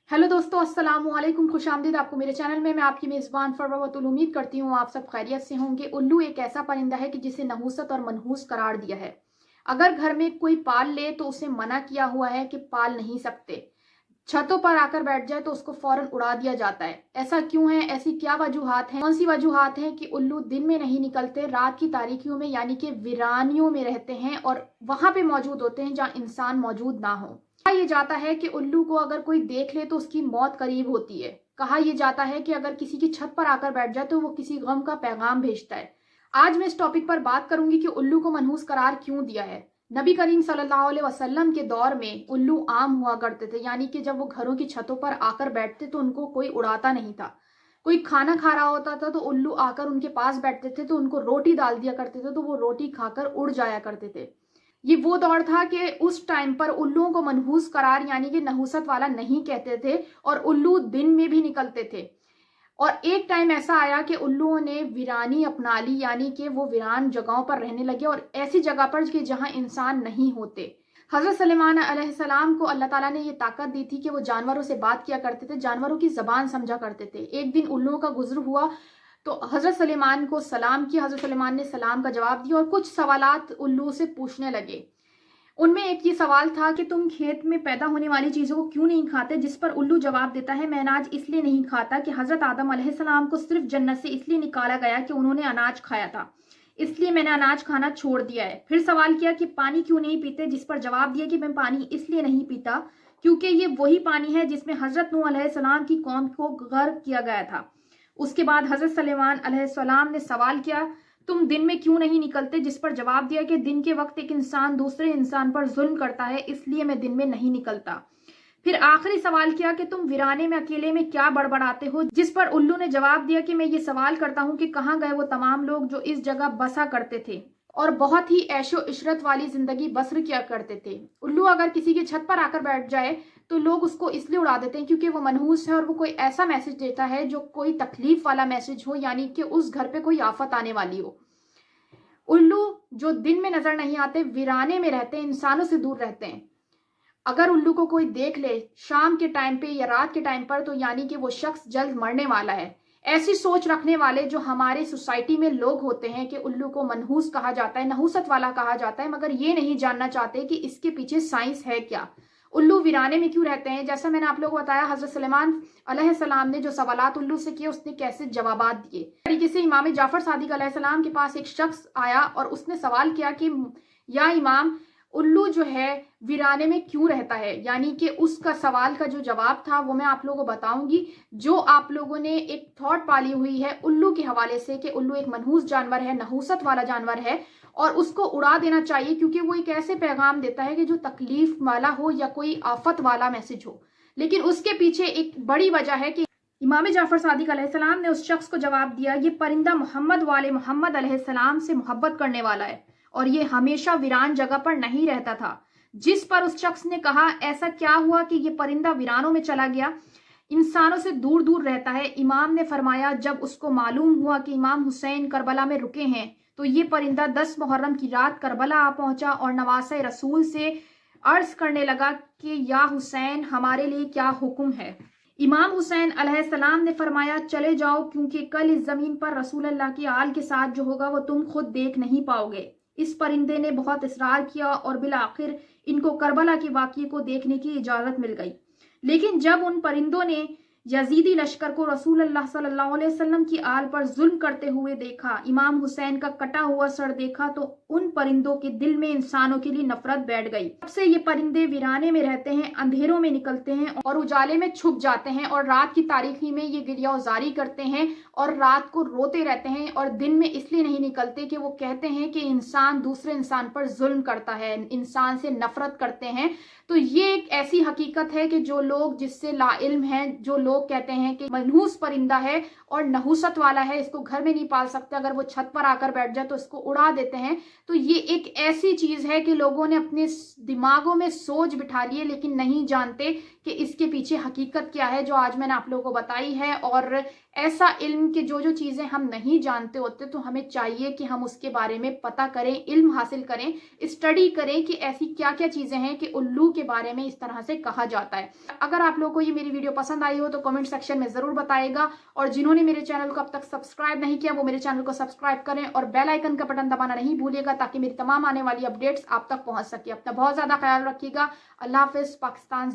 Hello दोस्तों, अस्सलाम वालेकुम। खुशामदीद आपको मेरे चैनल में। मैं आपकी मेज़बान फरवा उम्मीद करती हूँ आप सब खैरियत से होंगे। उल्लू एक ऐसा परिंदा है कि जिसे नहूसत और मनहूस करार दिया है। अगर घर में कोई पाल ले तो उसे मना किया हुआ है कि पाल नहीं सकते। छतों पर आकर बैठ जाए तो उसको फौरन उड़ा दिया जाता है। ऐसा क्यों है? ऐसी क्या वजूहात हैं? कौन सी वजूहात हैं कि उल्लू दिन में नहीं निकलते, रात की तारीकियों में यानी कि वीरानियों में रहते हैं और वहां पे मौजूद होते हैं जहां इंसान मौजूद ना हो। कहा यह जाता है कि उल्लू को अगर कोई देख ले तो उसकी मौत करीब होती है। कहा यह जाता है कि अगर किसी की छत पर आकर बैठ जाए तो वो किसी गम का पैगाम भेजता है। आज मैं इस टॉपिक पर बात करूंगी कि उल्लू को मनहूस करार क्यों दिया है। नबी करीम सल्लल्लाहु अलैहि वसल्लम के दौर में उल्लू आम हुआ करते थे, यानी कि जब वो घरों की छतों पर आकर बैठते तो उनको कोई उड़ाता नहीं था। कोई खाना खा रहा होता था तो उल्लू आकर उनके पास बैठते थे तो उनको रोटी डाल दिया करते थे तो वो रोटी खाकर उड़ जाया करते थे। ये वो दौर था कि उस टाइम पर उल्लुओं को मनहूस करार यानी कि नहूसत वाला नहीं कहते थे और उल्लू दिन में भी निकलते थे। और एक टाइम ऐसा आया कि उल्लुओं ने वीरानी अपना ली, यानी कि वो वीरान जगहों पर रहने लगे और ऐसी जगह पर कि जहां इंसान नहीं होते। हजरत सलेमान अलैहिस्सलाम को अल्लाह ताला ने ये ताकत दी थी कि वो जानवरों से बात किया करते थे, जानवरों की जबान समझा करते थे। एक दिन उल्लुओं का गुज्र हुआ तो हजरत सलेमान को सलाम किया। हजरत सलेमान ने सलाम का जवाब दिया और कुछ सवालात उल्लू से पूछने लगे। उनमें एक ये सवाल था कि तुम खेत में पैदा होने वाली चीजों को क्यों नहीं खाते, जिस पर उल्लू जवाब देता है, मैं अनाज इसलिए नहीं खाता कि हजरत आदम अलैहिस्सलाम को सिर्फ जन्नत से इसलिए निकाला गया कि उन्होंने अनाज खाया था, इसलिए मैंने अनाज खाना छोड़ दिया है। फिर सवाल किया कि पानी क्यों नहीं पीते, जिस पर जवाब दिया कि मैं पानी इसलिए नहीं पीता क्योंकि ये वही पानी है जिसमें हजरत नूह अलैहिस्सलाम की कौम को गर्क किया गया था। उसके बाद हजरत सलेमान अलैहिस्सलाम ने सवाल किया, तुम दिन में क्यों नहीं निकलते, जिस पर जवाब दिया कि दिन के वक्त एक इंसान दूसरे इंसान पर जुल्म करता है, इसलिए मैं दिन में नहीं निकलता। फिर आखिरी सवाल किया कि तुम वीराने में अकेले में क्या बड़बड़ाते हो, जिस पर उल्लू ने जवाब दिया कि मैं ये सवाल करता हूँ कि कहाँ गए वो तमाम लोग जो इस जगह बसा करते थे और बहुत ही ऐशो इशरत वाली जिंदगी बसर किया करते थे। उल्लू अगर किसी की छत पर आकर बैठ जाए तो लोग उसको इसलिए उड़ा देते हैं क्योंकि वो मनहूस है और वो कोई ऐसा मैसेज देता है जो कोई तकलीफ वाला मैसेज हो, यानी कि उस घर पे कोई आफत आने वाली हो। उल्लू जो दिन में नजर नहीं आते, वीराने में रहते हैं, इंसानों से दूर रहते हैं। अगर उल्लू को कोई देख ले शाम के टाइम पे या रात के टाइम पर तो यानी कि वो शख्स जल्द मरने वाला है। ऐसी सोच रखने वाले जो हमारे सोसाइटी में लोग होते हैं कि उल्लू को मनहूस कहा जाता है, नहूसत वाला कहा जाता है, मगर ये नहीं जानना चाहते कि इसके पीछे साइंस है क्या। उल्लू वीराने में क्यों रहते हैं? जैसा मैंने आप लोगों को बताया, हजरत सलेमान अलैहिस्सलाम ने जो सवालात उल्लू से किए उसने कैसे जवाबात दिए। तरीके से इमाम जाफर सादिक अलैहिस्सलाम के पास एक शख्स आया और उसने सवाल किया कि या इमाम, उल्लू जो है वीराने में क्यों रहता है, यानी कि उसका सवाल का जो जवाब था वो मैं आप लोगों को बताऊंगी। जो आप लोगों ने एक थॉट पाली हुई है उल्लू के हवाले से कि उल्लू एक मनहूस जानवर है, नहूसत वाला जानवर है और उसको उड़ा देना चाहिए क्योंकि वो एक ऐसे पैगाम देता है कि जो तकलीफ वाला हो या कोई आफत वाला मैसेज हो। लेकिन उसके पीछे एक बड़ी वजह है कि इमाम जाफर सादिक अलैहिस्सलाम ने उस शख्स को जवाब दिया, ये परिंदा मोहम्मद वाले मोहम्मद अलैहिस्सलाम से मोहब्बत करने वाला है और ये हमेशा वीरान जगह पर नहीं रहता था। जिस पर उस शख्स ने कहा, ऐसा क्या हुआ कि ये परिंदा वीरानों में चला गया, इंसानों से दूर दूर रहता है? इमाम ने फरमाया, जब उसको मालूम हुआ कि इमाम हुसैन करबला में रुके हैं तो ये परिंदा 10 मुहर्रम की रात करबला आ पहुंचा और नवासे रसूल से अर्ज करने लगा कि या हुसैन, हमारे लिए क्या हुक्म है। इमाम हुसैन अलैहिस्सलाम ने फरमाया, चले जाओ क्योंकि कल इस जमीन पर रसूल अल्लाह की आल के साथ जो होगा वो तुम खुद देख नहीं पाओगे। इस परिंदे ने बहुत इसरार किया और बिल आखिर इनको करबला के वाक़ये को देखने की इजाजत मिल गई। लेकिन जब उन परिंदों ने यजीदी लश्कर को रसूल अल्लाह सल्लल्लाहु अलैहि वसल्लम की आल पर जुल्म करते हुए देखा, इमाम हुसैन का कटा हुआ सर देखा, तो उन परिंदों के दिल में इंसानों के लिए नफरत बैठ गई। तब से ये परिंदे वीराने में रहते हैं, अंधेरों में निकलते हैं और उजाले में छुप जाते हैं और रात की तारीकी में ये गिरियाजारी करते हैं और रात को रोते रहते हैं और दिन में इसलिए नहीं निकलते कि वो कहते हैं कि इंसान दूसरे इंसान पर जुल्म करता है, इंसान से नफरत करते हैं। तो ये एक ऐसी हकीकत है कि जो लोग जिससे लाइल्म हैं, जो लोग लोग कहते हैं कि मनहूस परिंदा है और नहुसत वाला है, इसको घर में नहीं पाल सकते, अगर वो छत पर आकर बैठ जाए तो इसको उड़ा देते हैं। तो ये एक ऐसी चीज है कि लोगों ने अपने दिमागों में सोच बिठा ली है, लेकिन नहीं जानते कि इसके पीछे हकीकत क्या है, जो आज मैंने आप लोगों को बताई है। और ऐसा इल्म कि जो चीजें हम नहीं जानते होते, तो हमें चाहिए कि हम उसके बारे में पता करें, इल्म हासिल करें, स्टडी करें कि ऐसी क्या क्या चीजें हैं कि उल्लू के बारे में इस तरह से कहा जाता है। अगर आप लोगों को ये मेरी वीडियो पसंद आई हो तो कमेंट सेक्शन में जरूर बताइएगा, और जिन्होंने मेरे चैनल को अब तक सब्सक्राइब नहीं किया वो मेरे चैनल को सब्सक्राइब करें और बेल आइकन का बटन दबाना नहीं भूलिएगा, ताकि मेरी तमाम आने वाली अपडेट्स आप तक पहुंच सके। अपना बहुत ज्यादा ख्याल रखिएगा। अल्लाह हाफिज। पाकिस्तान।